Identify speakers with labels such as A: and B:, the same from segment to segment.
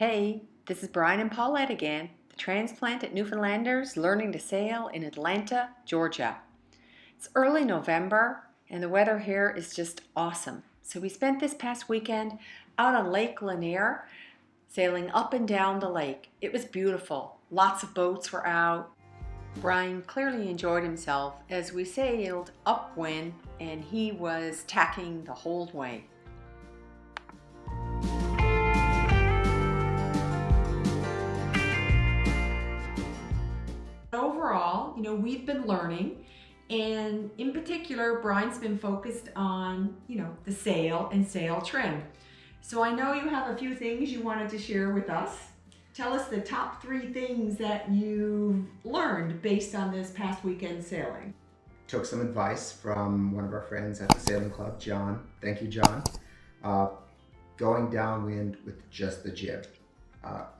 A: Hey, this is Brian and Paulette again, the transplanted Newfoundlanders learning to sail in Atlanta, Georgia. It's early November and the weather here is just awesome. So we spent this past weekend out on Lake Lanier, sailing up and down the lake. It was beautiful. Lots of boats were out. Brian clearly enjoyed himself as we sailed upwind and he was tacking the whole way. Overall, we've been learning, and in particular, Brian's been focused on, the sail and sail trim. So I know you have a few things you wanted to share with us. Tell us the top 3 things that you've learned based on this past weekend sailing.
B: Took some advice from one of our friends at the sailing club, John. Thank you, John. Going downwind with just the jib.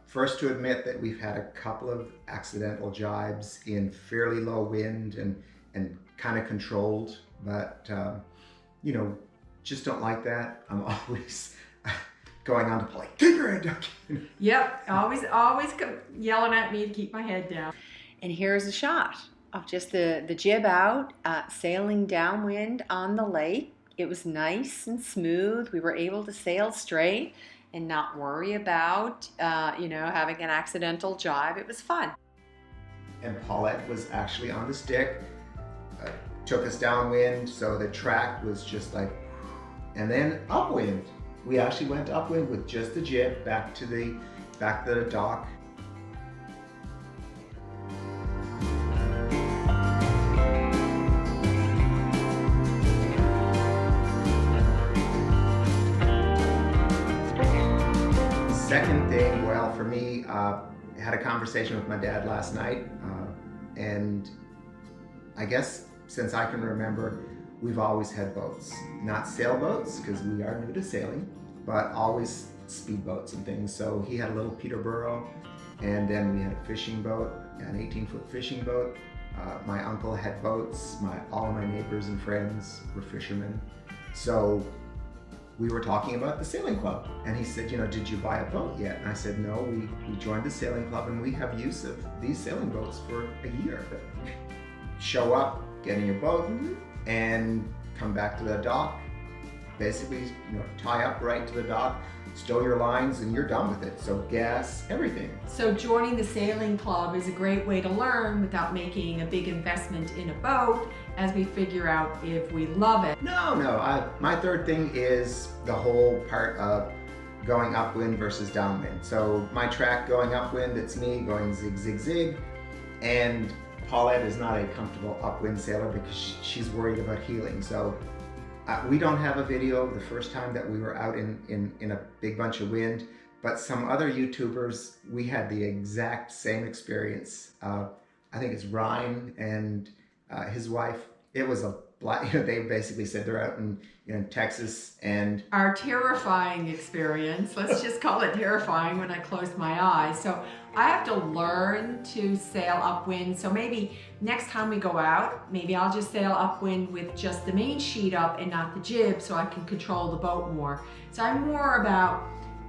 B: First to admit that we've had a couple of accidental jibes in fairly low wind and kind of controlled, but just don't like that. I'm always going on to play, keep your head down.
A: Yep, always yelling at me to keep my head down. And here's a shot of just the jib out, sailing downwind on the lake. It was nice and smooth. We were able to sail straight and not worry about, having an accidental jibe. It was fun.
B: And Paulette was actually on the stick, took us downwind, so the track was just like, and then upwind. We actually went upwind with just the jib back to the dock. Second thing, well, for me, I had a conversation with my dad last night, and I guess since I can remember, we've always had boats. Not sailboats, because we are new to sailing, but always speedboats and things. So he had a little Peterborough, and then we had a fishing boat, an 18-foot fishing boat. My uncle had boats. All of my neighbors and friends were fishermen. So we were talking about the sailing club, and he said, did you buy a boat yet? And I said, no, we joined the sailing club and we have use of these sailing boats for a year. Show up, get in your boat, and come back to the dock. Basically, tie up right to the dock, stow your lines, and you're done with it. So gas, everything.
A: So joining the sailing club is a great way to learn without making a big investment in a boat as we figure out if we love it.
B: No. My third thing is the whole part of going upwind versus downwind. So my track going upwind, it's me going zig, zig, zig. And Paulette is not a comfortable upwind sailor because she's worried about heeling. So we don't have a video of the first time that we were out in a big bunch of wind, but some other YouTubers, we had the exact same experience. I think it's Ryan and his wife. It was a they basically said they're out in Texas, and
A: our terrifying experience, let's just call it terrifying when I closed my eyes. So I have to learn to sail upwind. So maybe next time we go out, maybe I'll just sail upwind with just the main sheet up and not the jib so I can control the boat more. So I'm more about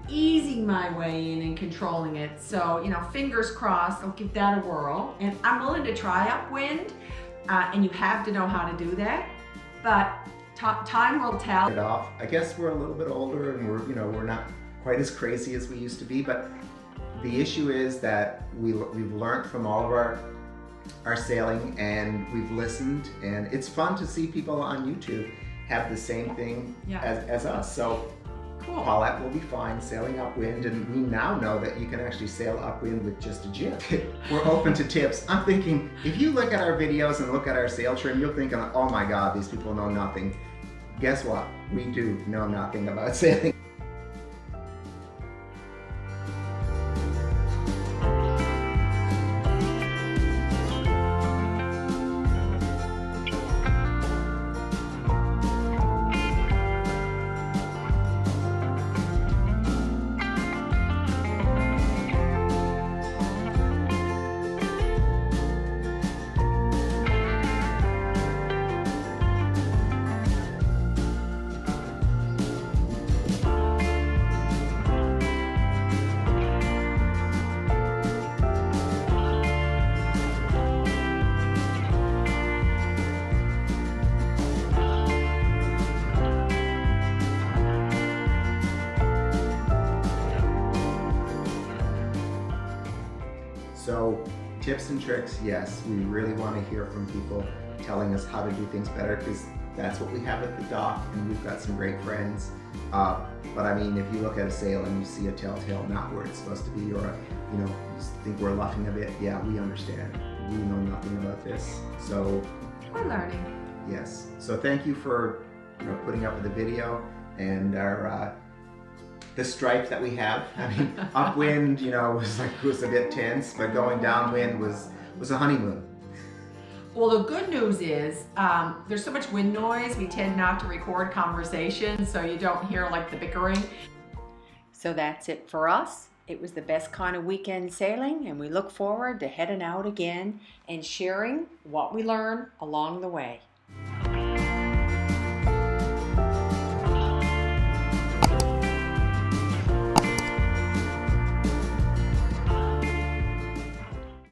A: easing my way in and controlling it. So, fingers crossed, I'll give that a whirl. And I'm willing to try upwind, and you have to know how to do that. But time will tell.
B: It off. I guess we're a little bit older and we're not quite as crazy as we used to be, but the issue is that we've learned from all of our sailing, and we've listened, and it's fun to see people on YouTube have the same thing as us. So
A: cool.
B: Paulette will be fine sailing upwind, and we now know that you can actually sail upwind with just a jib. We're open to tips. I'm thinking, if you look at our videos and look at our sail trim, you'll think, oh my God, these people know nothing. Guess what? We do know nothing about sailing. tips and tricks, yes. We really want to hear from people telling us how to do things better, because that's what we have at the dock, and we've got some great friends. But I mean, if you look at a sail and you see a telltale not where it's supposed to be, or you think we're luffing a bit, yeah, we understand. We know nothing about this, so
A: We're learning.
B: yes. So thank you for putting up with the video and our the stripe that we have. I mean, upwind, was a bit tense, but going downwind was a honeymoon.
A: Well, the good news is there's so much wind noise, we tend not to record conversations, so you don't hear like the bickering. So that's it for us. It was the best kind of weekend sailing, and we look forward to heading out again and sharing what we learn along the way.